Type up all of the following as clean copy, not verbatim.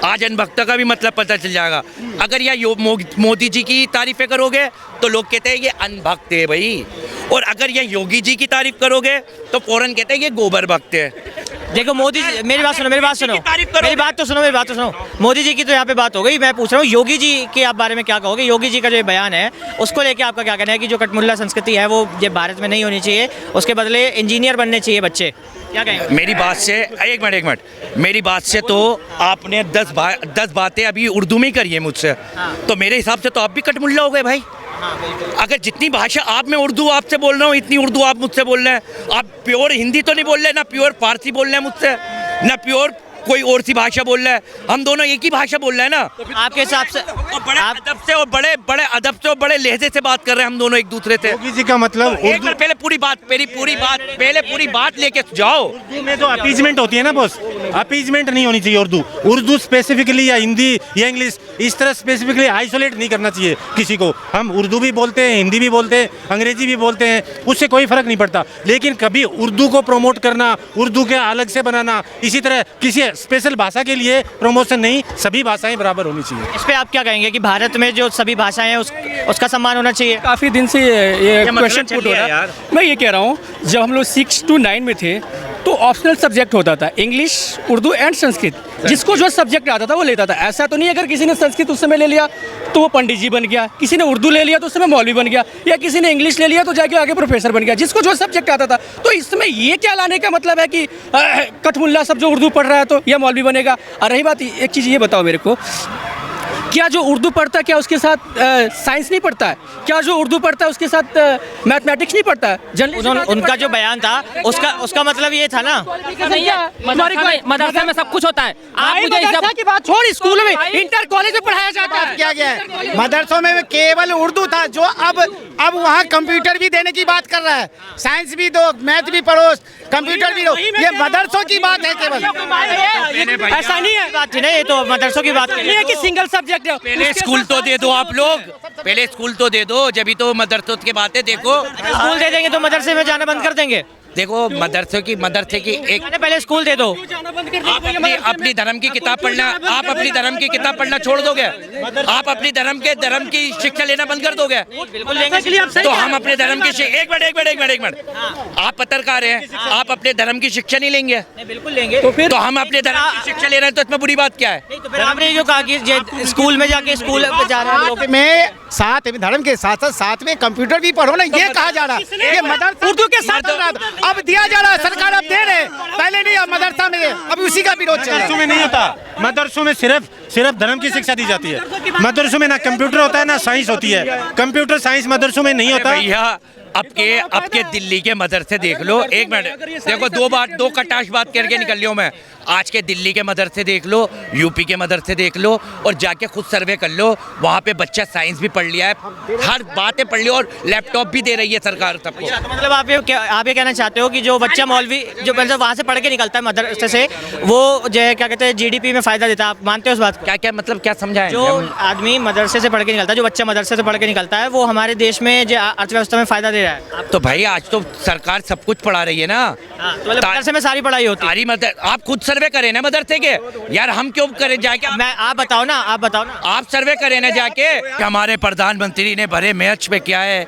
आज अनभक्त का भी मतलब पता चल जाएगा। अगर यह मोदी जी की तारीफें करोगे तो लोग कहते हैं ये अनभक्त है भाई, और अगर यह योगी जी की तारीफ करोगे तो फौरन कहते हैं ये गोबर भक्त है। देखो मोदी जी, मेरी बात सुनो, मेरी बात तो सुनो। मोदी जी की तो यहाँ पे बात हो गई, मैं पूछ रहा हूँ योगी जी के आप बारे में क्या कहोगे? योगी जी का जो बयान है उसको लेके आपका क्या कहना है कि जो कटमुल्ला संस्कृति है वो ये भारत में नहीं होनी चाहिए, उसके बदले इंजीनियर बनने चाहिए बच्चे, क्या कहेंगे? मेरी बात से एक मिनट, मेरी बात से तो आपने 10 बातें अभी उर्दू में ही करी है मुझसे, तो मेरे हिसाब से तो आप भी कटमुल्ला हो गए भाई। अगर जितनी भाषा आप, मैं उर्दू आपसे बोल रहा हूँ, इतनी उर्दू आप मुझसे बोल रहे हैं। आप प्योर हिंदी तो नहीं बोल रहे, ना प्योर फारसी बोल रहे हैं मुझसे, ना प्योर कोई और सी भाषा बोल रहा है। हम दोनों एक ही भाषा बोल रहे हैं ना। आपके हिसाब से बड़े अदब से और बड़े अदब से और बड़े लहजे से बात कर रहे हैं हम दोनों एक दूसरे से। योगी जी का मतलब एक बार पहले पूरी बात लेके जाओ। उर्दू में तो अपीजमेंट होती है ना बॉस, अपीजमेंट नहीं होनी चाहिए। उर्दू स्पेसिफिकली या हिंदी या इंग्लिश इस तरह स्पेसिफिकली आइसोलेट नहीं करना चाहिए किसी को। हम उर्दू भी बोलते हैं, हिंदी भी बोलते हैं, अंग्रेजी भी बोलते हैं, उससे कोई फर्क नहीं पड़ता। लेकिन कभी उर्दू को प्रमोट करना, उर्दू के अलग से बनाना, इसी तरह किसी स्पेशल भाषा के लिए प्रमोशन नहीं, सभी भाषाएं बराबर होनी चाहिए। इस पे आप क्या कहेंगे कि भारत में जो सभी भाषाएं हैं उसका सम्मान होना चाहिए? काफ़ी दिन से ये क्वेश्चन पुट हो रहा है यार। मैं ये कह रहा हूँ, जब हम लोग 6 to 9 में थे तो ऑप्शनल सब्जेक्ट होता था इंग्लिश, उर्दू एंड संस्कृत। जिसको जो सब्जेक्ट आता था वो लेता था। ऐसा तो नहीं अगर किसी ने संस्कृत उस समय ले लिया तो वो पंडित जी बन गया, किसी ने उर्दू ले लिया तो उस समय मौलवी बन गया, या किसी ने इंग्लिश ले लिया तो जाके आगे प्रोफेसर बन गया, जिसको जो सब्जेक्ट आता था। तो इसमें ये क्या लाने का मतलब है कि कटमुल्ला सब जो उर्दू पढ़ रहा है तो यह मौलवी बनेगा? और रही बात, एक चीज़ ये बताओ मेरे को, क्या जो उर्दू पढ़ता है क्या उसके साथ साइंस नहीं पढ़ता है? क्या जो उर्दू पढ़ता है उसके साथ मैथमेटिक्स नहीं पढ़ता है? उनका जो बयान था उसका मतलब ये था ना, मदरसा में सब कुछ होता है। आप मुझे मदरसा की बात छोड़, स्कूल में इंटर कॉलेज में पढ़ाया जाता है। क्या गया है मदरसों में केवल उर्दू था, जो अब वहाँ कंप्यूटर भी देने की बात कर रहा है। साइंस भी दो, मैथ भी पढ़ो, कंप्यूटर भी दो। ये मदरसों की बात है केवल, ऐसा नहीं है। बात थी ना, ये तो मदरसों की बात नहीं है कि सिंगल सब्जेक्ट है। पहले स्कूल तो दे दो आप लोग, पहले स्कूल तो दे दो, जब भी तो मदरसों की बातें देखो। स्कूल दे देंगे तो मदरसे में जाना बंद कर देंगे। देखो मदरसे की एक पहले स्कूल दे दो। अपनी धर्म की किताब पढ़ना, आप अपनी धर्म की किताब पढ़ना छोड़ दोगे? आप अपनी धर्म की शिक्षा लेना बंद कर दोगे? बिल्कुल लेंगे। तो हम अपने धर्म की एक मिनट आप पत्रकार हैं, आप अपने धर्म की शिक्षा नहीं लेंगे? बिल्कुल लेंगे। तो हम अपने धर्म की शिक्षा ले रहे हैं, तो इसमें बुरी बात क्या है? तो फिर आपने जो कहा कि स्कूल में जाके स्कूल जा रहे हैं लोग, में साथ धर्म के साथ में कंप्यूटर भी पढ़ो ना, ये कहा जा रहा है। ये मदरसा उर्दू के साथ अब दिया जा रहा है, सरकार अब दे रहे, पहले नहीं, अब मदरसा में अब उसी का विरोध चल रहा है। मदरसों में नहीं होता, मदरसों में सिर्फ धर्म की शिक्षा दी जाती है। मदरसों में ना कंप्यूटर होता है ना साइंस होती है। कंप्यूटर साइंस मदरसों में नहीं होता। भैया आपके दिल्ली के मदरसे देख लो। एक मिनट देखो, दो कटाश बात करके निकल लियो मैं। आज के दिल्ली के मदरसे देख लो, यूपी के मदरसे देख लो, और जाके खुद सर्वे कर लो। वहाँ पे बच्चा साइंस भी पढ़ लिया है, हर बातें पढ़ ली, और लैपटॉप भी दे रही है सरकार सबको। मतलब आप ये कहना चाहते हो कि जो बच्चा मौलवी जो मतलब वहाँ से पढ़ के निकलता है मदरसे से, वो जो है क्या कहते हैं जीडीपी में फायदा देता है? आप मानते हो उस बात को? क्या मतलब क्या समझाएं? जो आदमी मदरसे से पढ़ के निकलता है, जो बच्चा मदरसे से पढ़ के निकलता है, वो हमारे देश में जो अर्थव्यवस्था में फायदा दे रहा है। तो भाई आज तो सरकार सब कुछ पढ़ा रही है ना। तो मदरसे में सारी पढ़ाई होती है। आप खुद सर्वे करें ना मदरसे के यार, हम क्यों करें जाके? आप बताओ ना। आप सर्वे करें ना जाके। हमारे प्रधानमंत्री ने भरे मैच में क्या है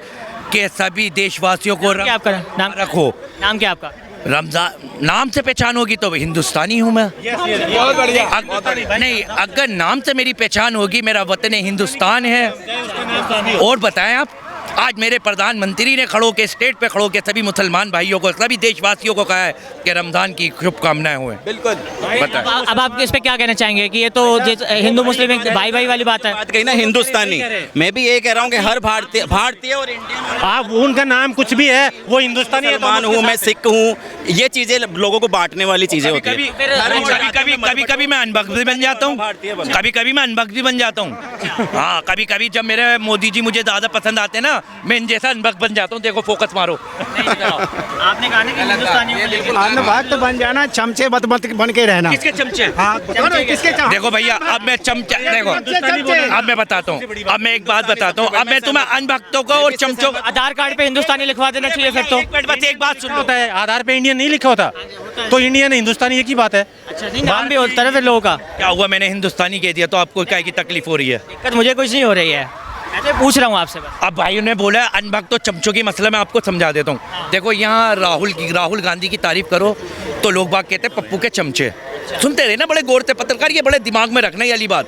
कि सभी देशवासियों को नाम रखो। नाम क्या आपका? रमजान नाम से पहचान होगी तो हिंदुस्तानी हूँ मैं। बहुत बढ़िया। नहीं, अगर नाम से मेरी पहचान होगी, मेरा वतन हिंदुस्तान है। और बताएं आप, आज मेरे प्रधानमंत्री ने खड़ो के स्टेट पे खड़ो के सभी मुसलमान भाइयों को, सभी देशवासियों को कहा है कि रमजान की शुभकामनाएं हुए। बिल्कुल। अब आप इस पे क्या कहना चाहेंगे कि ये तो हिंदू मुस्लिम भाई वाली बात है? बात कही ना हिंदुस्तानी, मैं भी ये कह रहा हूँ कि हर भारतीय और इंडियन, आप उनका नाम कुछ भी है वो हिंदुस्तानी है। मुसलमान हूँ, मैं सिख हूँ, ये चीजें लोगों को बांटने वाली चीजें होती है। कभी मैं अनभक्त भी बन जाता हूँ, कभी मैं अनभक्त भी बन जाता हूँ। हाँ, कभी जब मेरे मोदी जी मुझे ज़्यादा पसंद आते हैं ना, मैं इन जैसा अनबक बन जाता हूँ। देखो फोकस मारो। आपने कहा ना कि हिंदुस्तानियों को लेके अनबक तो बन जाना, चमचे मत बन के रहना। किसके चमचे? हाँ, दोनों किसके चमचे? देखो भैया, अब मैं चमचा, देखो अब मैं बताता हूँ, अब मैं एक बात बताता हूँ, अब मैं तुम्हें अनभक्तों को और चमचों को आधार कार्ड पे हिंदुस्तानी लिखवा देना चाहिए फिर तो। एक मिनट बस एक बात सुन लो। होता है आधार पे इंडियन नहीं लिखा होता, तो इंडियन हिंदुस्तानी एक ही बात है। अच्छा नहीं, नाम भी होता है फिर लोगों का। क्या हुआ, मैंने हिंदुस्तानी कह दिया तो आपको क्या की तकलीफ हो रही है? दिक्कत मुझे कुछ नहीं हो रही है, मैं तो पूछ रहा हूँ आपसे बस। अब भाइयों ने बोला अनभक्त तो चमचों की मसला मैं आपको समझा देता हूँ। देखो यहाँ राहुल गांधी की तारीफ करो तो लोग बाग कहते हैं पप्पू के चमचे। सुनते रहे ना, बड़े गौर से पत्रकार, ये बड़े दिमाग में रखना ये वाली बात।